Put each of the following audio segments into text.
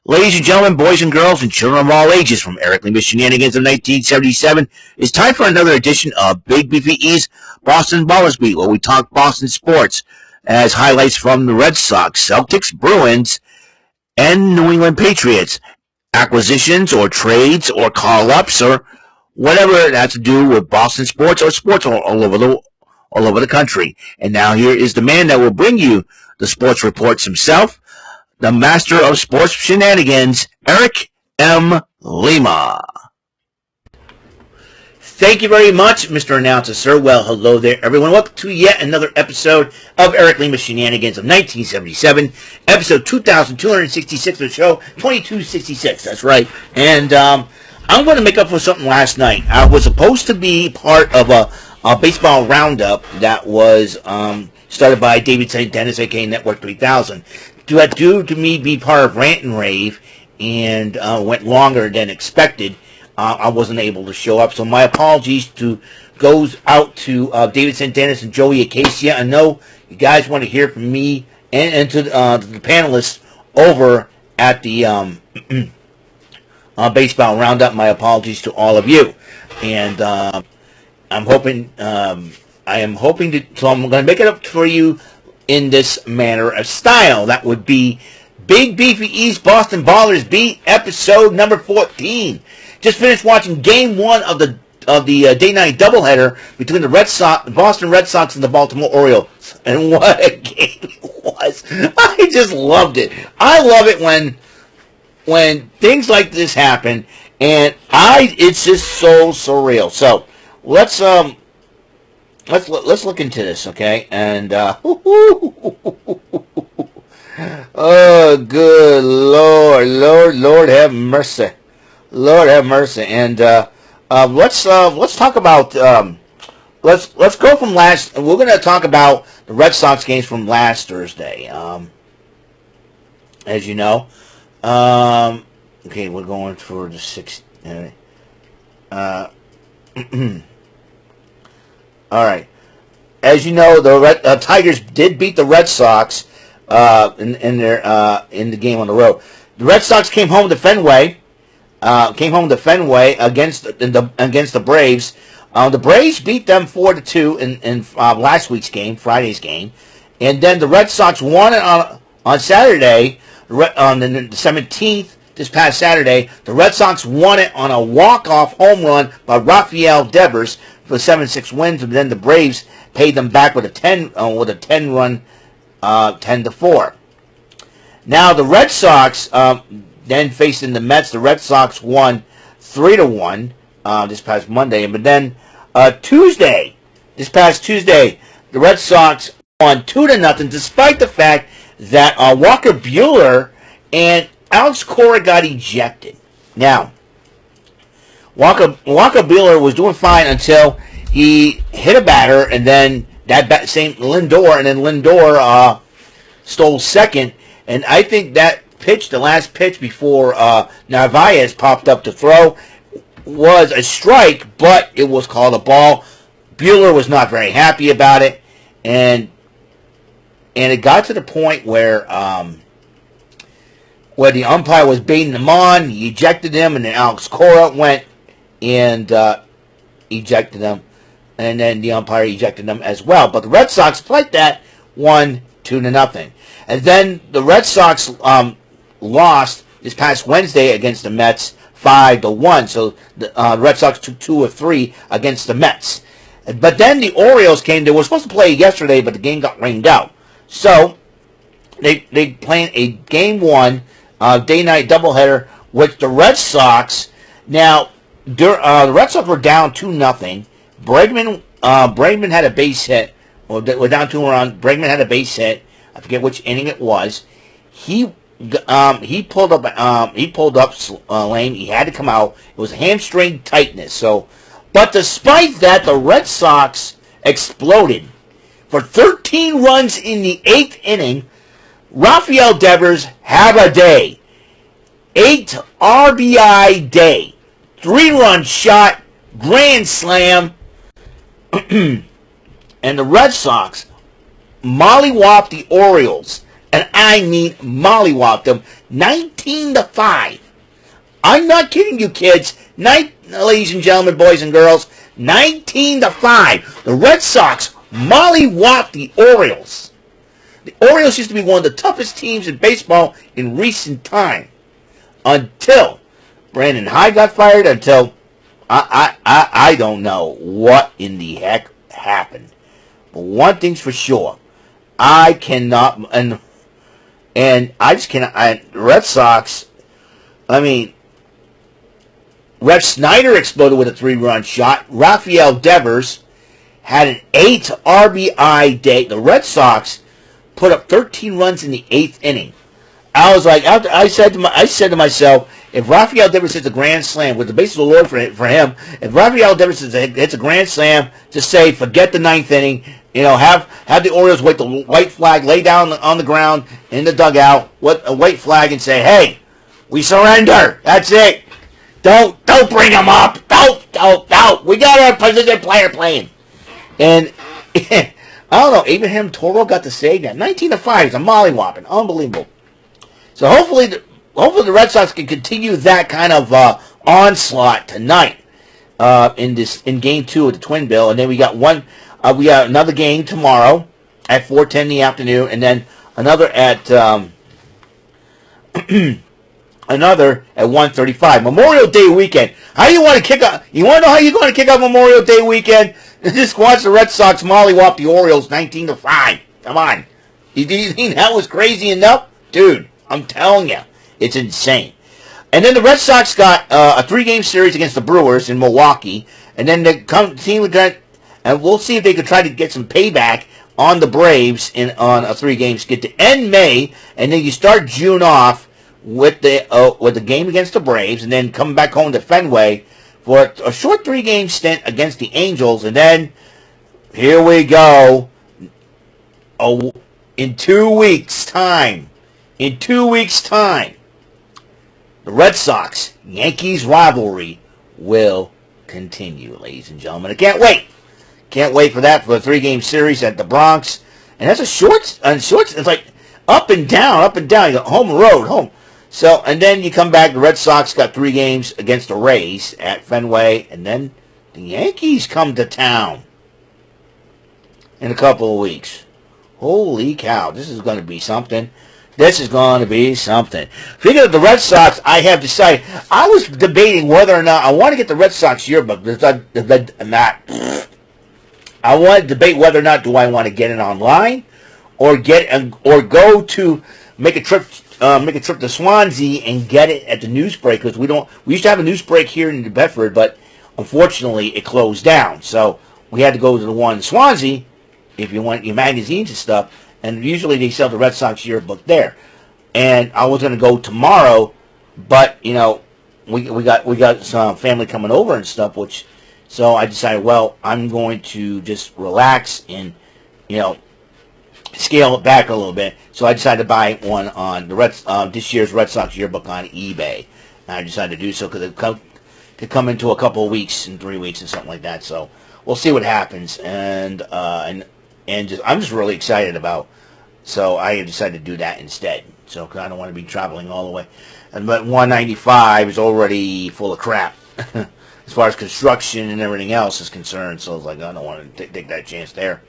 Ladies and gentlemen, boys and girls, and children of all ages, from Eric Lima Shenanigans of 1977, it's time for another edition of Big Beefy's Boston Ballers Beat, where we talk Boston sports as highlights from the Red Sox, Celtics, Bruins, and New England Patriots. Acquisitions or trades or call-ups or whatever it has to do with Boston sports or sports all over the country. And now here is the man that will bring you the sports reports himself, the master of sports shenanigans, Eric M. Lima. Thank you very much, Mr. Announcer, sir. Well, hello there, everyone. Welcome to yet another episode of Eric Lima Shenanigans of 1977, episode 2266 of the show, 2266, that's right. And I'm going to make up for something last night. I was supposed to be part of a baseball roundup that was started by David St. Dennis, a.k.a. Network 3000. Due to me be part of Rant and Rave and went longer than expected, I wasn't able to show up. So my apologies goes out to David St. Dennis and Joey Acacia. I know you guys want to hear from me and to the panelists over at the baseball roundup. My apologies to all of you. And I am hoping to, so I'm going to make it up for you in this manner of style. That would be Big Beefy East Boston Ballers Beat, episode number 14. Just finished watching Game 1 of the day-night doubleheader between the Boston Red Sox and the Baltimore Orioles. And what a game it was. I just loved it. I love it when things like this happen, and it's just so surreal. So let's look into this, okay? And oh, good Lord have mercy, Lord have mercy. And let's talk about let's go from last. We're going to talk about the Red Sox games from last Thursday. As you know, okay, we're going for the 6th. All right. As you know, the Tigers did beat the Red Sox in the game on the road. The Red Sox came home to Fenway. Against the Braves. The Braves beat them 4-2 in last week's game, Friday's game, and then the Red Sox won it on Saturday, on the 17th. This past Saturday, the Red Sox won it on a walk-off home run by Rafael Devers for 7-6 wins, and then the Braves paid them back with a 10-run 10-4. Now the Red Sox then facing the Mets. The Red Sox won 3-1 this past Monday, but then this past Tuesday, the Red Sox won 2-0, despite the fact that Walker Buehler and Alex Cora got ejected. Now, Walker Buehler was doing fine until he hit a batter, and then same Lindor, and then Lindor stole second. And I think that pitch, the last pitch before Narvaez popped up to throw, was a strike, but it was called a ball. Buehler was not very happy about it, and it got to the point where the umpire was baiting him on. He ejected him, and then Alex Cora went and ejected him, and then the umpire ejected him as well. But the Red Sox played that 1-2-0. And then the Red Sox lost this past Wednesday against the Mets 5-1. So the Red Sox took 2 of 3 against the Mets. But then the Orioles came. They were supposed to play yesterday, but the game got rained out. So they played a Game 1 day-night doubleheader with the Red Sox. Now, the Red Sox were down 2-0. Bregman had a base hit. Well, we're down 2-1. Bregman had a base hit. I forget which inning it was. He pulled up lame. He had to come out. It was hamstring tightness. So, but despite that, the Red Sox exploded for 13 runs in the 8th inning. Rafael Devers had a day. 8 RBI day. 3-run shot. Grand slam. And the Red Sox mollywopped the Orioles. And I mean mollywopped them. 19-5. I'm not kidding you, kids. Ladies and gentlemen, boys and girls, 19-5. The Red Sox mollywopped the Orioles. The Orioles used to be one of the toughest teams in baseball in recent time. Until Brandon Hyde got fired, until I don't know what in the heck happened. But one thing's for sure. I cannot, and I just cannot, Red Sox, I mean, Rev Snyder exploded with a 3-run shot. Rafael Devers had an 8 RBI day. The Red Sox put up 13 runs in the 8th inning. I was like, I said to myself, if Rafael Devers hits a grand slam, with the bases of the Lord for him, if Rafael Devers hits a grand slam, just say, forget the 9th inning, have the Orioles wait the white flag, lay down on the ground in the dugout, with a white flag, and say, hey, we surrender. That's it. Don't bring him up. Don't. We got a position player playing. And I don't know, Abraham Toro got to save that. 19-5 is a mollywhopping. Unbelievable. So hopefully the Red Sox can continue that kind of onslaught tonight in Game 2 of the Twin Bill, and then we got another game tomorrow at 4:10 in the afternoon, and then another at another at 1:35. Memorial Day weekend. How you want to kick off? You want to know how you're going to kick off Memorial Day weekend? Just watch the Red Sox mollywhop the Orioles 19-5. Come on. You think that was crazy enough, dude? I'm telling you, it's insane. And then the Red Sox got a 3-game series against the Brewers in Milwaukee, and then the team would try, and we'll see if they could try to get some payback on the Braves on a 3-game skid to end May, and then you start June off with the game against the Braves, and then come back home to Fenway for a short 3-game stint against the Angels, and then here we go. In 2 weeks' time. The Red Sox-Yankees rivalry will continue, ladies and gentlemen. I can't wait. Can't wait for that, for a 3-game series at the Bronx. And that's a short, it's like up and down. You go home, road, home. So, and then you come back, the Red Sox got 3 games against the Rays at Fenway, and then the Yankees come to town in a couple of weeks. Holy cow, this is going to be something. Speaking of the Red Sox, I have decided, I was debating whether or not I want to get the Red Sox yearbook. I want to debate whether or not do I want to get it online or go to make a trip to Swansea and get it at the Newsbreak, because we used to have a Newsbreak here in New Bedford, but unfortunately it closed down. So we had to go to the one in Swansea if you want your magazines and stuff. And usually they sell the Red Sox yearbook there. And I was going to go tomorrow, but we got some family coming over and stuff, so I decided, well, I'm going to just relax and scale it back a little bit. So I decided to buy one on this year's Red Sox yearbook on eBay. And I decided to do so because it could come into a couple of weeks, in 3 weeks and something like that. So we'll see what happens. And I'm just really excited about. So I decided to do that instead. So cause I don't want to be traveling all the way. But 195 is already full of crap as far as construction and everything else is concerned. So I was like, I don't want to take that chance there.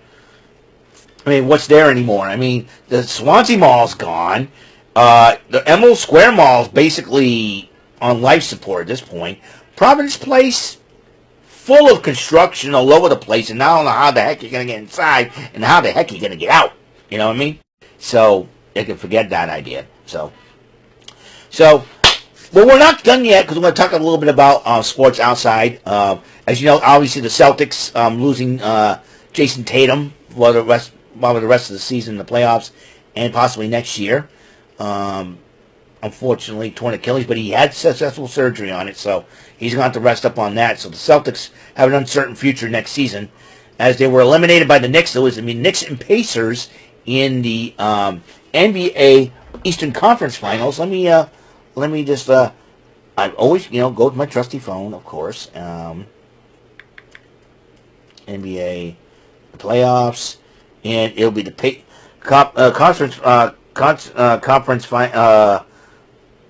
I mean, what's there anymore? I mean, the Swansea Mall's gone. The Emerald Square Mall's basically on life support at this point. Providence Place, full of construction all over the place, and I don't know how the heck you're going to get inside and how the heck you're going to get out. You know what I mean? So, you can forget that idea. So, but we're not done yet, because we're going to talk a little bit about sports outside. As you know, obviously the Celtics losing Jason Tatum for the rest of the season, the playoffs, and possibly next year. Unfortunately, torn Achilles, but he had successful surgery on it, so he's going to have to rest up on that. So the Celtics have an uncertain future next season, as they were eliminated by the Knicks. Knicks and Pacers in the NBA Eastern Conference Finals. Let me just I always go with my trusty phone, of course. NBA playoffs, and it'll be the conference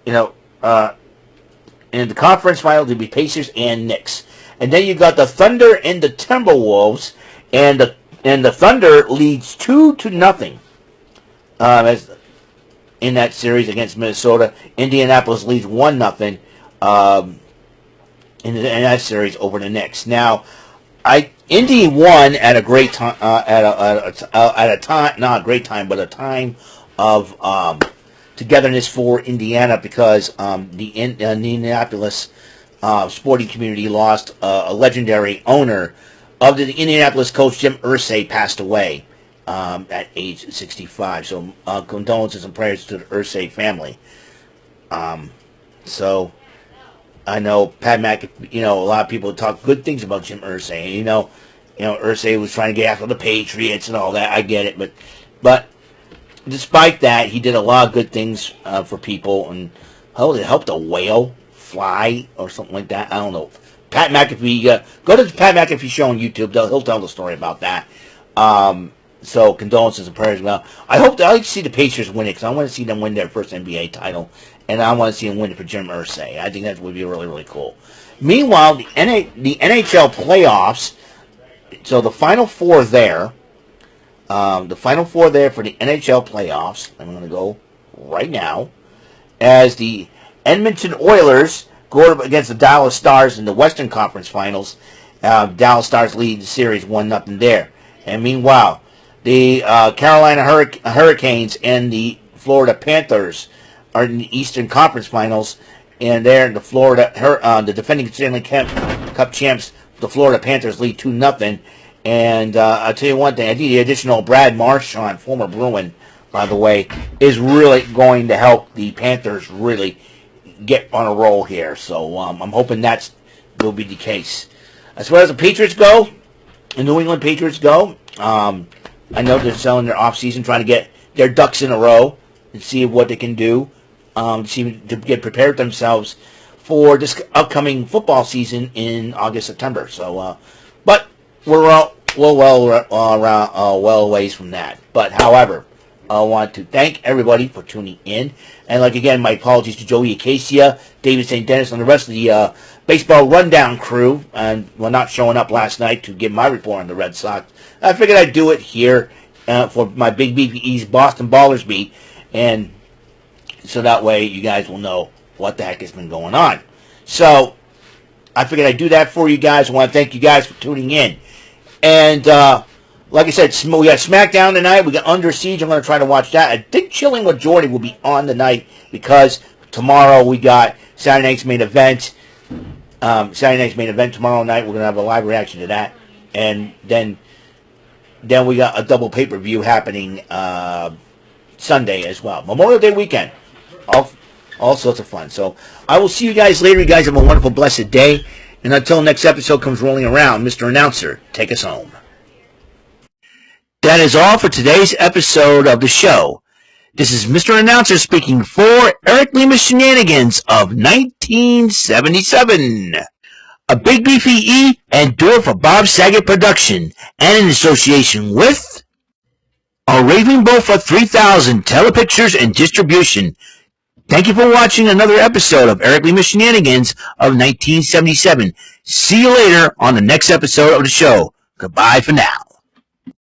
you know, in the conference final, to be Pacers and Knicks. And then you got the Thunder and the Timberwolves, and the Thunder leads 2-0 as in that series against Minnesota. Indianapolis leads 1-0 in that series over the Knicks. Now, Indy won at a great time, at a time, not a great time, but a time of togetherness for Indiana, because the Indianapolis sporting community lost a legendary owner of the Indianapolis coach. Jim Irsay passed away at age 65. So condolences and prayers to the Irsay family. So I know Pat McAfee, a lot of people talk good things about Jim Irsay. Irsay was trying to get after the Patriots and all that. I get it, but despite that, he did a lot of good things for people, and it helped a whale fly or something like that. I don't know. Pat McAfee, go to the Pat McAfee show on YouTube. He'll tell the story about that. So condolences and prayers. Well, I like to see the Pacers win it, because I want to see them win their first NBA title, and I want to see them win it for Jim Irsay. I think that would be really, really cool. Meanwhile, the NHL playoffs. So the Final Four there. The Final Four there for the NHL playoffs. I'm going to go right now, as the Edmonton Oilers go up against the Dallas Stars in the Western Conference Finals. Dallas Stars lead the series 1-0 there. And meanwhile, the Carolina Hurricanes and the Florida Panthers are in the Eastern Conference Finals, and there the the defending Stanley Cup champs, the Florida Panthers, lead 2-0. And I'll tell you one thing, I think the additional Brad Marchand, former Bruin, by the way, is really going to help the Panthers really get on a roll here. So I'm hoping that will be the case. As far as the Patriots go, the New England Patriots go, I know they're selling their offseason, trying to get their ducks in a row and see what they can do, to get prepared themselves for this upcoming football season in August, September. So, but we're well ways from that. But however, I want to thank everybody for tuning in, and again, my apologies to Joey Acacia, David St. Dennis, and the rest of the baseball rundown crew, and not showing up last night to give my report on the Red Sox. I figured I'd do it here for my Big Beefy Boston Ballers beat, and so that way you guys will know what the heck has been going on. So I figured I'd do that for you guys. I want to thank you guys for tuning in. And like I said, we got SmackDown tonight. We got Under Siege. I'm going to try to watch that. I think Chilling with Jordy will be on tonight, because tomorrow we got Saturday night's main event. Tomorrow night. We're going to have a live reaction to that. And then we got a double pay-per-view happening Sunday as well. Memorial Day weekend. All sorts of fun. So I will see you guys later. You guys have a wonderful, blessed day. And until next episode comes rolling around, Mr. Announcer, take us home. That is all for today's episode of the show. This is Mr. Announcer speaking for Eric Lima Shenanigans of 1977. A Big Beefy E and do it for Bob Saget production, and in association with a Raving Bull for 3000 Telepictures and Distribution. Thank you for watching another episode of Eric Lima Shenanigans of 1977. See you later on the next episode of the show. Goodbye for now.